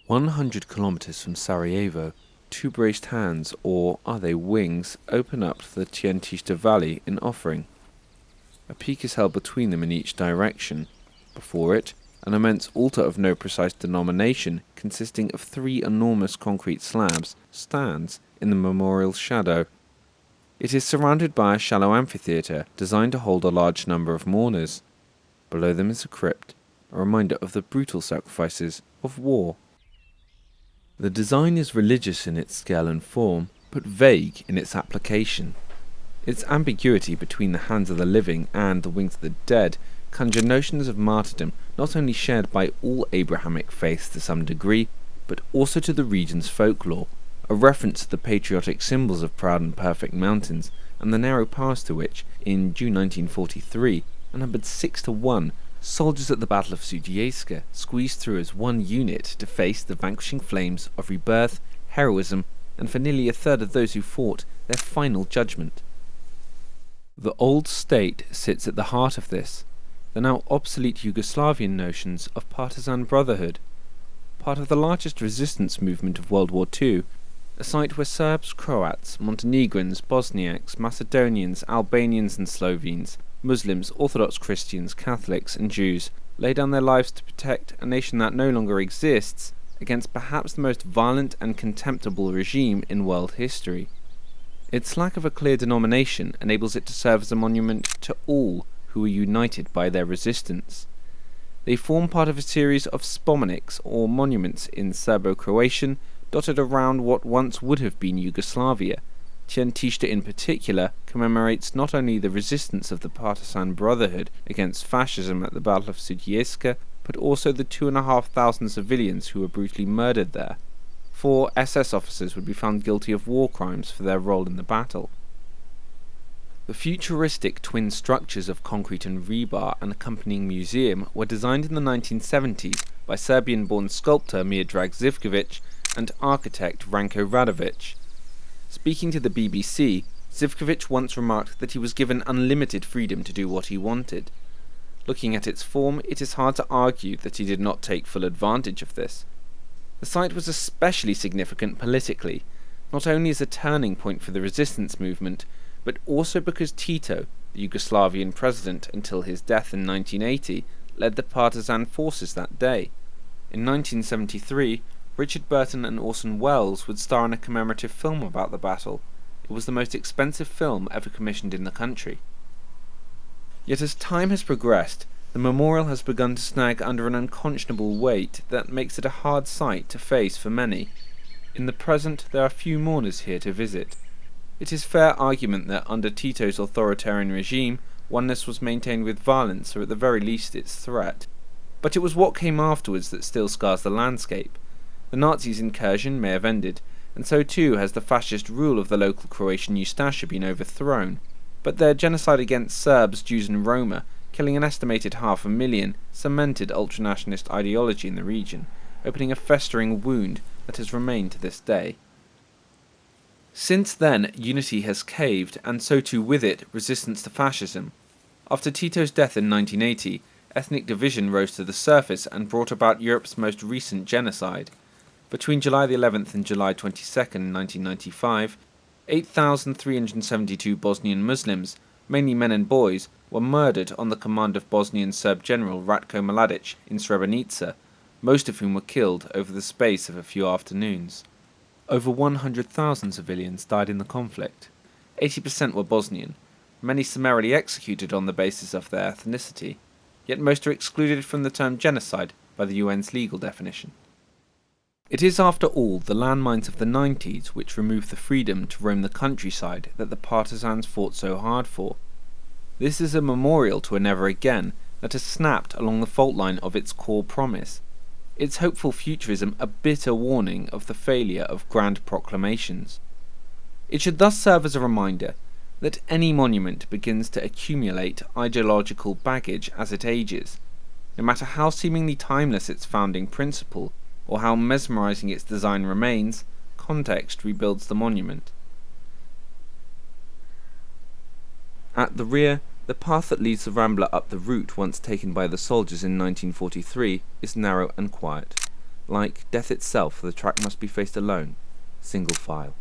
100 kilometers from Sarajevo, two braced hands, or are they wings, open up to the Tjentište valley in offering. A peak is held between them in each direction. Before it, an immense altar of no precise denomination, consisting of three enormous concrete slabs, stands in the memorial's shadow. It is surrounded by a shallow amphitheatre designed to hold a large number of mourners. Below them is a crypt, a reminder of the brutal sacrifices of war. The design is religious in its scale and form, but vague in its application. Its ambiguity between the hands of the living and the wings of the dead conjure notions of martyrdom not only shared by all Abrahamic faiths to some degree, but also to the region's folklore, a reference to the patriotic symbols of proud and perfect mountains, and the narrow pass to which, in June 1943, numbered 6-1, soldiers at the Battle of Sutjeska squeezed through as one unit to face the vanquishing flames of rebirth, heroism, and for nearly a third of those who fought, their final judgment. The old state sits at the heart of this, the now obsolete Yugoslavian notions of partisan brotherhood, part of the largest resistance movement of World War II, a site where Serbs, Croats, Montenegrins, Bosniaks, Macedonians, Albanians and Slovenes, Muslims, Orthodox Christians, Catholics and Jews lay down their lives to protect a nation that no longer exists against perhaps the most violent and contemptible regime in world history. Its lack of a clear denomination enables it to serve as a monument to all who were united by their resistance. They form part of a series of spomeniks or monuments in Serbo-Croatian dotted around what once would have been Yugoslavia. Tjentište in particular commemorates not only the resistance of the partisan brotherhood against fascism at the Battle of Sutjeska, but also the 2,500 civilians who were brutally murdered there. 4 SS officers would be found guilty of war crimes for their role in the battle. The futuristic twin structures of concrete and rebar and accompanying museum were designed in the 1970s by Serbian-born sculptor Miodrag Zivkovic and architect Ranko Radovic. Speaking to the BBC, Zivkovic once remarked that he was given unlimited freedom to do what he wanted. Looking at its form, it is hard to argue that he did not take full advantage of this. The site was especially significant politically, not only as a turning point for the resistance movement, but also because Tito, the Yugoslavian president until his death in 1980, led the partisan forces that day. In 1973, Richard Burton and Orson Welles would star in a commemorative film about the battle. It was the most expensive film ever commissioned in the country. Yet as time has progressed, the memorial has begun to snag under an unconscionable weight that makes it a hard sight to face for many. In the present, there are few mourners here to visit. It is fair argument that under Tito's authoritarian regime, oneness was maintained with violence, or at the very least its threat. But it was what came afterwards that still scars the landscape. The Nazis' incursion may have ended, and so too has the fascist rule of the local Croatian Ustasha been overthrown, but their genocide against Serbs, Jews and Roma, killing an estimated 500,000, cemented ultranationalist ideology in the region, opening a festering wound that has remained to this day. Since then, unity has caved, and so too with it resistance to fascism. After Tito's death in 1980, ethnic division rose to the surface and brought about Europe's most recent genocide. Between July the 11th and July 22nd, 1995, 8,372 Bosnian Muslims, mainly men and boys, were murdered on the command of Bosnian Serb General Ratko Mladic in Srebrenica, most of whom were killed over the space of a few afternoons. Over 100,000 civilians died in the conflict. 80% were Bosnian, many summarily executed on the basis of their ethnicity, yet most are excluded from the term genocide by the UN's legal definition. It is after all the landmines of the 90s which removed the freedom to roam the countryside that the partisans fought so hard for. This is a memorial to a never again that has snapped along the fault line of its core promise, its hopeful futurism a bitter warning of the failure of grand proclamations. It should thus serve as a reminder that any monument begins to accumulate ideological baggage as it ages. No matter how seemingly timeless its founding principle, or how mesmerizing its design remains, context rebuilds the monument. At the rear, the path that leads the rambler up the route once taken by the soldiers in 1943 is narrow and quiet. Like death itself, the track must be faced alone, single file.